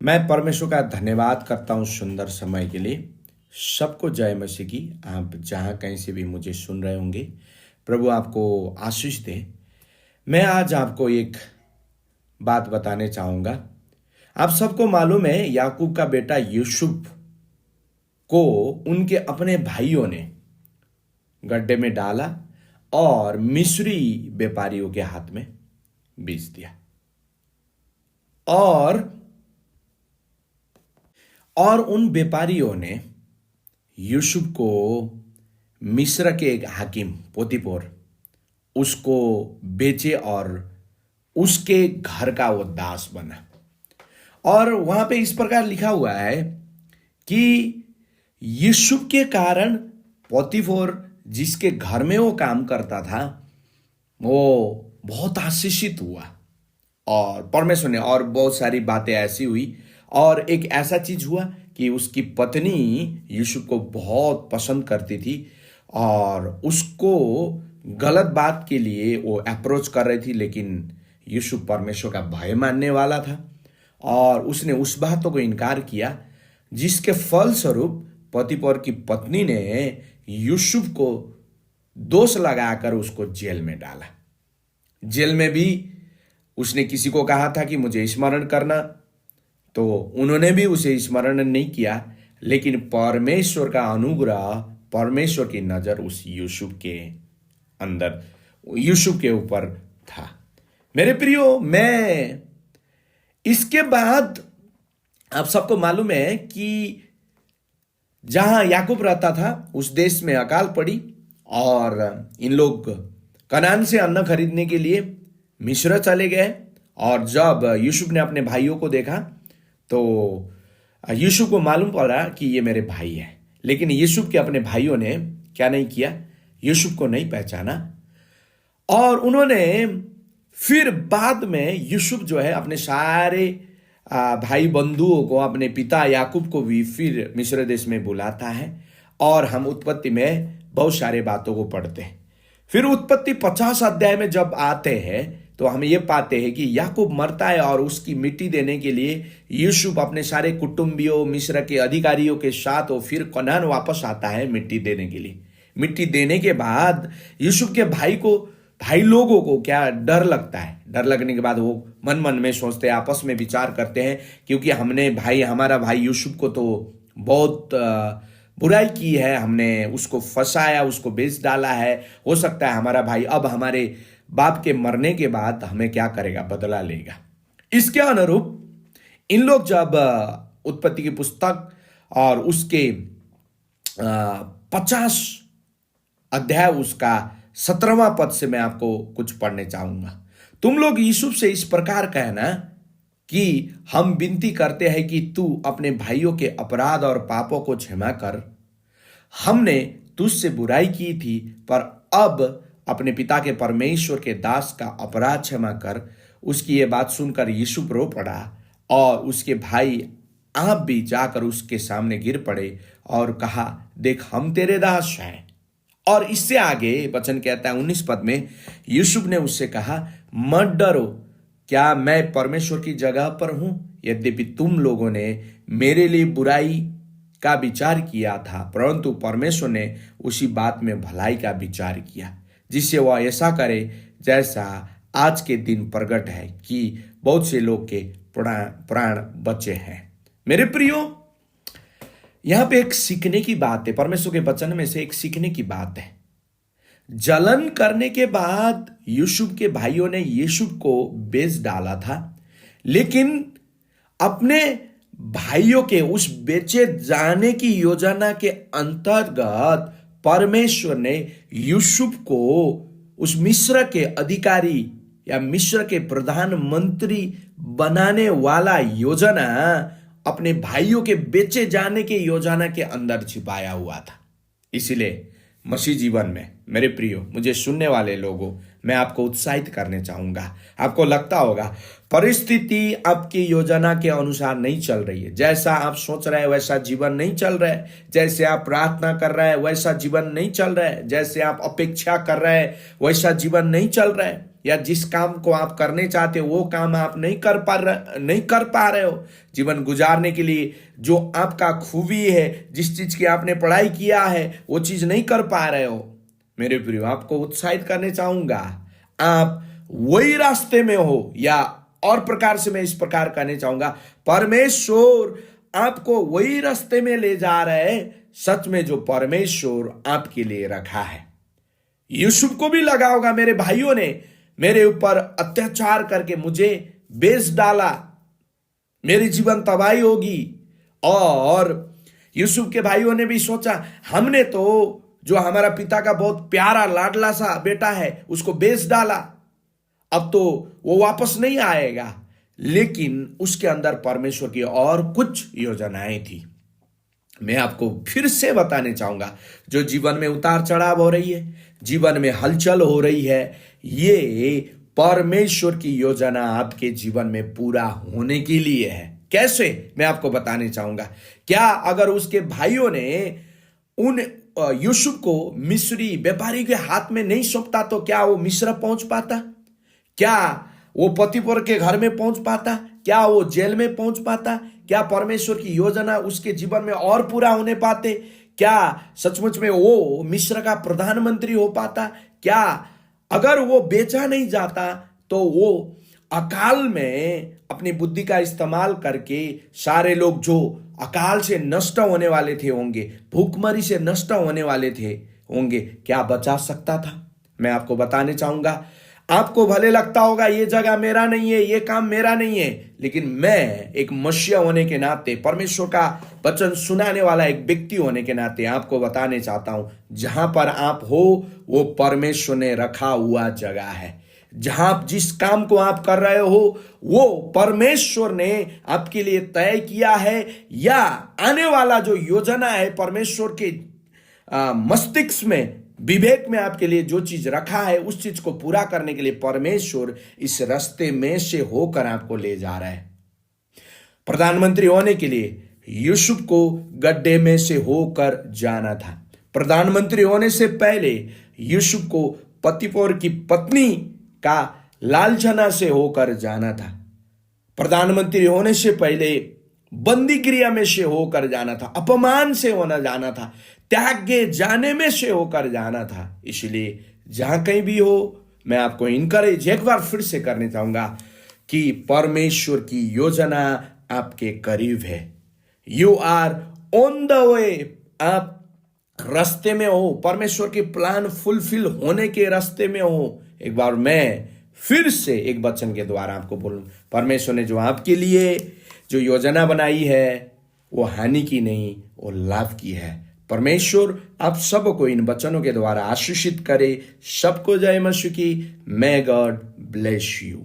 मैं परमेश्वर का धन्यवाद करता हूँ सुंदर समय के लिए। सबको जय मसीह की। आप जहाँ कहीं से भी मुझे सुन रहे होंगे, प्रभु आपको आशीष दे। मैं आज आपको एक बात बताने चाहूँगा। आप सबको मालूम है, याकूब का बेटा यूसुफ को उनके अपने भाइयों ने गड्ढे में डाला और मिस्री व्यापारियों के हाथ में बेच दिया। और उन व्यापारियों ने यूसुफ को मिस्र के एक हाकिम पोतीपोर उसको बेचे और उसके घर का वो दास बना। और वहां पे इस प्रकार लिखा हुआ है कि यूसुफ के कारण पोतीफोर जिसके घर में वो काम करता था, वो बहुत आशीषित हुआ। और परमेश्वर ने और बहुत सारी बातें ऐसी हुई। और एक ऐसा चीज हुआ कि उसकी पत्नी यूसुफ को बहुत पसंद करती थी और उसको गलत बात के लिए वो अप्रोच कर रही थी, लेकिन यूसुफ परमेश्वर का भय मानने वाला था और उसने उस बातों को इनकार किया, जिसके फलस्वरूप पोतीफर की पत्नी ने यूसुफ को दोष लगाकर उसको जेल में डाला। जेल में भी उसने किसी को कहा था कि मुझे स्मरण करना, तो उन्होंने भी उसे स्मरण नहीं किया। लेकिन परमेश्वर का अनुग्रह, परमेश्वर की नजर उस यूसुफ के अंदर, यूसुफ के ऊपर था। मेरे प्रियो, मैं इसके बाद आप सबको मालूम है कि जहां याकूब रहता था उस देश में अकाल पड़ी और इन लोग कनान से अन्न खरीदने के लिए मिस्र चले गए। और जब यूसुफ ने अपने भाइयों को देखा तो यूसुफ को मालूम पड़ा कि ये मेरे भाई है। लेकिन यूसुफ के अपने भाइयों ने क्या नहीं किया, यूसुफ को नहीं पहचाना। और उन्होंने फिर बाद में यूसुफ जो है अपने सारे भाई बंधुओं को, अपने पिता याकूब को भी फिर मिस्र देश में बुलाता है। और हम उत्पत्ति में बहुत सारे बातों को पढ़ते हैं। फिर उत्पत्ति 50 अध्याय में जब आते हैं तो हम ये पाते हैं कि याकूब मरता है और उसकी मिट्टी देने के लिए यूसुफ अपने सारे कुटुंबियों, मिस्र के अधिकारियों के साथ वो फिर कनान वापस आता है मिट्टी देने के लिए। मिट्टी देने के बाद यूसुफ के भाई लोगों को क्या डर लगता है। डर लगने के बाद वो मन मन में सोचते हैं, आपस में विचार करते हैं, क्योंकि हमारा भाई यूसुफ को तो बहुत बुराई की है, हमने उसको फंसाया, उसको बेच डाला है। हो सकता है हमारा भाई अब हमारे बाप के मरने के बाद हमें क्या करेगा, बदला लेगा। इसके अनुरूप इन लोग जब उत्पत्ति की पुस्तक और उसके 50 अध्याय उसका 17वां पद से मैं आपको कुछ पढ़ने चाहूंगा। तुम लोग यूसुफ से इस प्रकार कहना कि हम विनती करते हैं कि तू अपने भाइयों के अपराध और पापों को क्षमा कर। हमने तुझसे बुराई की थी, पर अब अपने पिता के परमेश्वर के दास का अपराध क्षमा कर। उसकी ये बात सुनकर यूसुफ रो पड़ा और उसके भाई आप भी जाकर उसके सामने गिर पड़े और कहा, देख हम तेरे दास हैं। और इससे आगे वचन कहता है 19 पद में, यूसुफ ने उससे कहा, मत डरो, क्या मैं परमेश्वर की जगह पर हूं? यद्यपि तुम लोगों ने मेरे लिए बुराई का विचार किया था, परंतु परमेश्वर ने उसी बात में भलाई का विचार किया, जिससे वह ऐसा करे जैसा आज के दिन प्रकट है कि बहुत से लोग के प्राण बचे हैं। मेरे प्रियो, यहां पे एक सीखने की बात है, परमेश्वर के वचन में से एक सीखने की बात है। जलन करने के बाद यूसुफ के भाइयों ने यूसुफ को बेच डाला था, लेकिन अपने भाइयों के उस बेचे जाने की योजना के अंतर्गत परमेश्वर ने यूसुफ को उस मिस्र के अधिकारी या मिस्र के प्रधानमंत्री बनाने वाला योजना अपने भाइयों के बेचे जाने के योजना के अंदर छिपाया हुआ था। इसलिए मसीह जीवन में मेरे प्रियो, मुझे सुनने वाले लोगों, मैं आपको उत्साहित करने चाहूंगा। आपको लगता होगा परिस्थिति आपकी योजना के अनुसार नहीं चल रही है, जैसा आप सोच रहे हैं वैसा जीवन नहीं चल रहा है, जैसे आप प्रार्थना कर रहे हैं वैसा जीवन नहीं चल रहा है, जैसे आप अपेक्षा कर रहे हैं वैसा जीवन नहीं चल रहा है। या जिस काम को आप करने चाहते हो वो काम आप नहीं कर पा रहे हो, जीवन गुजारने के लिए जो आपका खूबी है, जिस चीज की आपने पढ़ाई किया है वो चीज नहीं कर पा रहे हो, मेरे प्रियो आपको उत्साहित करने चाहूंगा, आप वही रास्ते में हो, या और प्रकार से मैं इस प्रकार कहने चाहूंगा, परमेश्वर आपको वही रास्ते में ले जा रहे हैं सच में जो परमेश्वर आपके लिए रखा है। यूसुफ को भी लगा होगा मेरे भाइयों ने मेरे ऊपर अत्याचार करके मुझे बेच डाला, मेरी जीवन तबाही होगी। और यूसुफ के भाइयों ने भी सोचा हमने तो जो हमारा पिता का बहुत प्यारा लाडला सा बेटा है उसको बेच डाला, अब तो वो वापस नहीं आएगा। लेकिन उसके अंदर परमेश्वर की और कुछ योजनाएं थी। मैं आपको फिर से बताने चाहूंगा, जो जीवन में उतार चढ़ाव हो रही है, जीवन में हलचल हो रही है, ये परमेश्वर की योजना आपके जीवन में पूरा होने के लिए है। कैसे, मैं आपको बताने चाहूंगा। क्या अगर उसके भाइयों ने उन यूसुफ को मिस्री व्यापारी के हाथ में नहीं सौंपता तो क्या वो मिस्र पहुंच पाता? क्या वो पतिपर के घर में पहुंच पाता? क्या वो जेल में पहुंच पाता? क्या परमेश्वर की योजना उसके जीवन में और पूरा होने पाते? क्या सचमुच में वो मिस्र का प्रधानमंत्री हो पाता? क्या अगर वो बेचा नहीं जाता तो वो अकाल में अपनी बुद्धि का इस्तेमाल करके सारे लोग जो अकाल से नष्ट होने वाले थे होंगे, भूखमरी से नष्ट होने वाले थे होंगे, क्या बचा सकता था? मैं आपको बताने चाहूंगा, आपको भले लगता होगा ये जगह मेरा नहीं है, ये काम मेरा नहीं है, लेकिन मैं एक मसीहा होने के नाते, परमेश्वर का वचन सुनाने वाला एक व्यक्ति होने के नाते आपको बताने चाहता हूं, जहां पर आप हो वो परमेश्वर ने रखा हुआ जगह है। जहां जिस काम को आप कर रहे हो वो परमेश्वर ने आपके लिए तय किया है, या आने वाला जो योजना है परमेश्वर के मस्तिष्क में, विवेक में आपके लिए जो चीज रखा है उस चीज को पूरा करने के लिए परमेश्वर इस रास्ते में से होकर आपको ले जा रहा है। प्रधानमंत्री होने के लिए यूसुफ को गड्ढे में से होकर जाना था। प्रधानमंत्री होने से पहले यूसुफ को पतिपोर की पत्नी का लालचना से होकर जाना था। प्रधानमंत्री होने से पहले बंदी गृह में से होकर जाना था, अपमान से होना जाना था, त्यागे जाने में से होकर जाना था। इसलिए जहां कहीं भी हो, मैं आपको इनकरेज एक बार फिर से करने चाहूंगा कि परमेश्वर की योजना आपके करीब है। You are on the way, आप रास्ते में हो, परमेश्वर के प्लान फुलफिल होने के रास्ते में हो। एक बार मैं फिर से एक वचन के द्वारा आपको बोलूं, परमेश्वर ने जो आपके लिए जो योजना बनाई है वो हानि की नहीं, वो लाभ की है। परमेश्वर आप सबको इन वचनों के द्वारा आशीषित करे। सबको जय मसीह की। May God bless you.